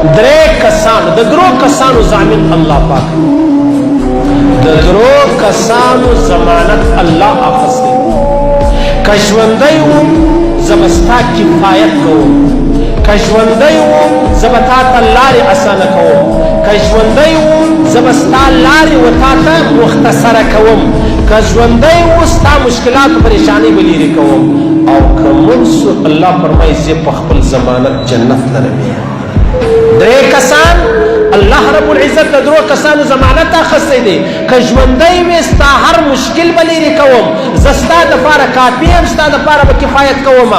درې کسانو د درو کسانو ضامن الله پاک د درو کسانو ضمانت الله اخیستی که ژوندی وم زه به ستا کفایت کوم که ژوندی وم زه به تا ته لارې اسانه کوم که ژوندی وم زه به ستا لارې و تا ته مختصره کوم که ژوندی و ستا مشکلات و پریشانی به لرې کوم او که مړ سو الله فرمایي زه په خپل ضمانت جنت لرم درې کسان الله رب العزت د درو کسانو ضمانت اخیستی دی که ژوندی وې ستا هر مشکل به لرې کوم زه ستا دپاره کافي یم ستا دپاره به کفایت کوم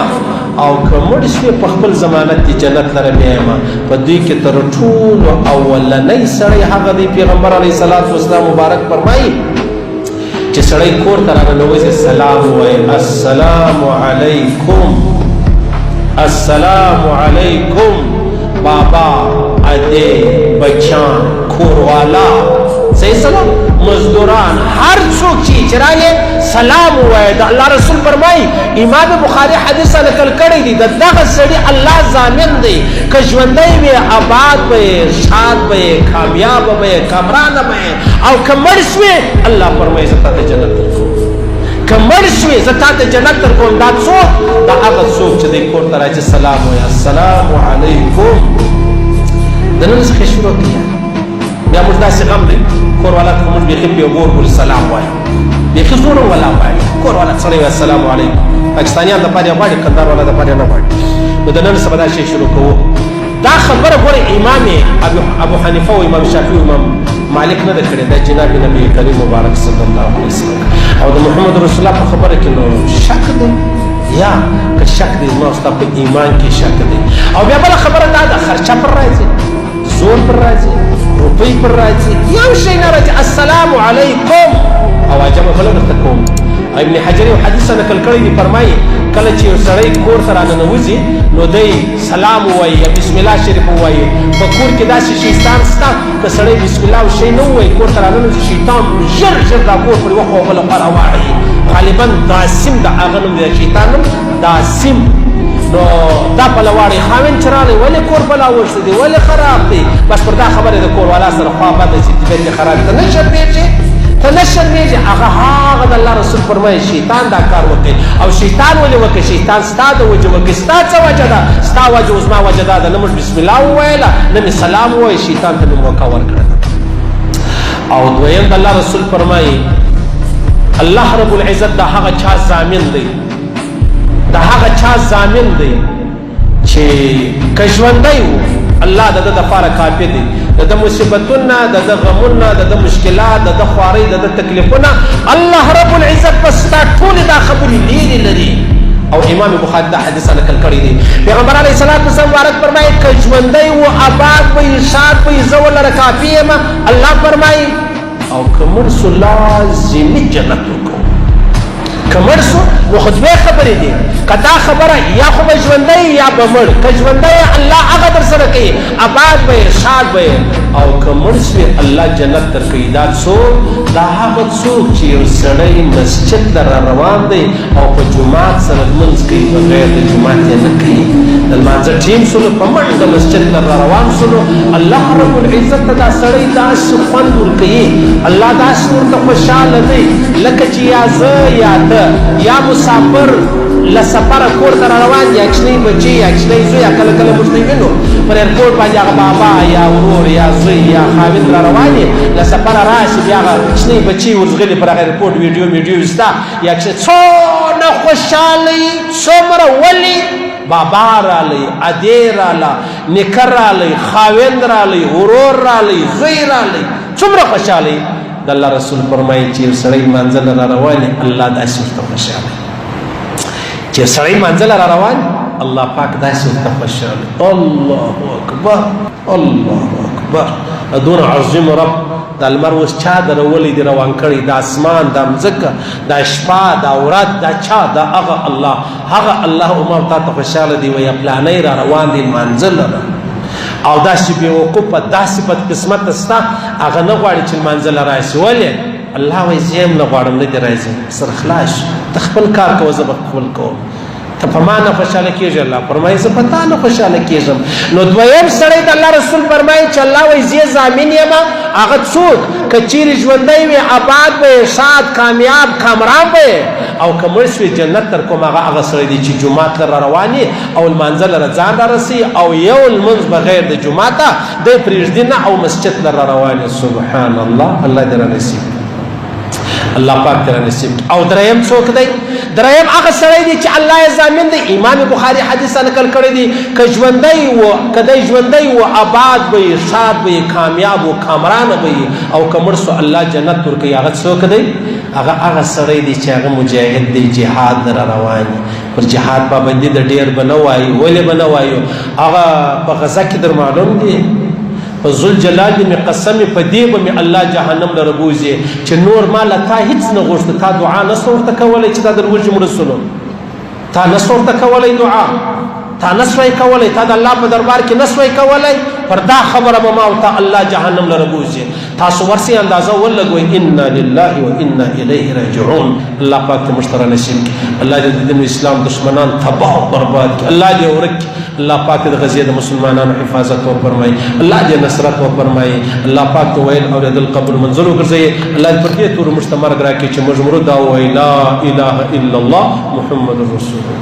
او که مړ شوې په خپل ضمانت دې جنت لره بیا یم په دوی کې تر ټولو اولنی سړی هغه دی پیغمبر علیه صلات وسلام مبارک فرمایي چې سړی کور ته راننوځي سلام وایي السلام علیکم السلام علیکم بابا ادے بچان کوروالا صحیح سلام مزدوران هر څوک چې راغی سلام وایي د الله رسول فرمایي امام بخاري حدیث نقل کړی دی د دغه سړي الله ضامن دی که ژوندی وي آباد به یې شاد به یې کامیاب به یې کامرانه به یې او که مړ شوې الله فرمایي زه تا ته جنت درکوم که مړ شوې زه تا ته جنت درکوم دا څوک دا هغه څوک چې دی کور ته راځي سلام وایي السلام علیکم د نن څخه شروع کړي بیا موږ داسې غم دی کور والا ته موږ بیخي پیغور بول سلام وایي بیخي زور ولا وایي کور والا سړی وایي السلام علیکم پاکستانیان دپاره یې غواړي کندهار والا دپاره یې نه غواړي نو د نن څخه به دا شی شروع کوو دا خبره ګوره امام ابو حنیفه او امام شافعي او امام مالک نه ده کړې دا جناب نبی کریم مبارک صلی الله علیه وسلم او د محمد رسول الله په خبره کې نو شک دی یا که شک دی زما ستا په ایمان کې شک دی او بیا بله خبره دا ده خرچه پر راځي زور پر راځي روپۍ پر راځي یو شی نه راځي السلام علیکم او عجبه بله درته کوم ابن حجر یو حدیث نقل کړی دی فرمایي کله چې یو سړی کور ته راننوځي نو دی سلام ووایي یا بسم الله شریف ووایي په کور کې داسې شیطان شته که سړی بسم الله او شی نه ووایي کور ته راننوځي شیطان ژر ژر دا کور پر یوه خوا بله خوا راواړوي غالبا داسیم د هغه نوم دی د شیطان نوم داسیم نو دا بله واړی خاوند چې راغلی ولې کور بلا ورسه دی ولې خراب دی بس پر دا خبرې د کور والا سره خوا بده چې طبیعت یې خراب ته نه شرمېږي ته نه شرمېږي هغه د الله رسول فرمایي شیطان دا کار وکړي او شیطان ولې وکړي شیطان ستا د وجه وکړي ستا څه وجه ده ستا وجه او زما وجه دا ده نه موږ بسم الله وویله نه مې سلام ووایي شیطان ته مې موقع ورکړه او دویم د الله رسول فرمایي الله رب العزت دا هغه چا ضامن دی دا هغه چا ضامن دی چې که ژوندی و الله د ده دپاره کافي دی د ده مصیبتونه د ده غمونه د ده مشکلات د ده خوارۍ د ده تکلیفونه الله رب العزت به ستا ټولې دا خبرې لرې لري او امام بخاري دا حدیث نقل کړی دی پیغمبر علیه صلات وسلام مبارک فرمایي که ژوندی و آباد به یې شاد به یې زه ولره کافي یم الله فرمایي او که مړ سو لازمي جنت وکړو که مړ سو نو خو دوې خبرې دي که دا خبره یا خو به ژوندی یا به مړ که ژوندی الله هغه در سره کوي آباد به یې شاد به یې او که مړ سوې الله جنت در کوي دا څوک دا هغه څوک چې یو سړی مسجد ته را روان دی او په جومات سره لمونځ کوي بغیر د جومات یې نه کوي د لمانځه ټیم سولو په منډه مسجد ته را روان سولو الله رب العزت ته دا سړی داسې خوند ورکوي الله داسې ورته خوشحاله دی لکه چې یا زه یا ته یا مسافر له سفره کور ته را روان یا کوچنی بچي یا کوچنی زوی یا کله کله موږ وینو پر ایرپورټ باندې هغه بابا یا ورور یا زوی یا خاوند را روان یې له سفره راشي بیا هغه کوچنی بچي ورغلي پر هغه ایرپورټ ویډیو وستا یا څونه خوشحالي څومره ولي بابا رالی ادې راله نیکه رالی خاوند رالی ورور رالی زوی رالی څومره خوشحالي د الله رسول فرمایي چې یو سړی منزل را روان الله داسې ورته خوشحاله چې سړی منزل را روان الله پاک داسې ورته خوشحاله الله اکبر الله اکبر دون عظیم رب د لمر اوس چا درولې دی روان کړی د اسمان د مځکه د شپه د ورځ د چا د هغه الله عمر تا ته خوشحاله دی وایي پلانۍ را روان دی منزل را او داسې بېوقوفه داسې بدقسمت ستا هغه نه غواړي چې لمانځله راشي ولې الله وایي زه هم نه غواړم نه دې راځي سر خلاص ته خپل کار کوه زه به خپل کوم ته په ما نه خوشحاله کېږي الله فرمایي زه په تا نه خوشحاله کېږم نو دویم سړی د الله رسول فرمایي چې الله وایي زه ضامن یم هغه څوک که چیرې ژوندی وي آباد به یې شاد کامیاب کامران به یې او که مړ شوي جنت در کوم هغه سړی دی چې جومات له روان او لمانځه له ځان را رسي او یو لمونځ بغیر د جوماته دی پرېږدي نه او مسجد له روان سبحان الله الله دې را نصیب الله پاک دې را نصیب او دریم څوک دی دریم هغه سړی دی چې الله یې ضامن دی امام بخاري حدیث نقل کړی دی که ژوندی و که دی ژوندی و آباد به یې شاد به یې کامیاب و کامرانه به یې او که مړ سو الله جنت ورکوي هغه څوک دی هغه سړی دی چې هغه مجاهد دی جهاد را روان پر جهاد پابندي د ډېر به نه وایي ولې به نه وایو هغه په غزه کې در معلوم دی په ذوالجلال مې قسم په دې به مې الله جهنم له ربوزي چې نور ما له تا هېڅ نه غوښته تا دعا نسو ورته کولی چې تا در وژم رسولو تا نسو ورته کولی دعا تا نسوی کولی تا د الله په دربار کې نسوی کولی پر دا خبره به ما او تا الله جهنم له ربوزي تاسو ورسې اندازه ولګوئ انا لله و انا الیه راجعون الله پاک ته موږ ته نصیب کړي الله دې د دین اسلام دشمنان تباه او برباد کړي الله دې ورک الله پاک د غزې د مسلمانانو حفاظت وفرمایي الله دې نصرت وفرمایي الله پاک ته ویل اورېدل قبول منظور وګرځوي الله دې پر دې تور موږ ته مرګ راکړي چې موږ مرو دا ووایو لا اله الا الله محمد رسول الله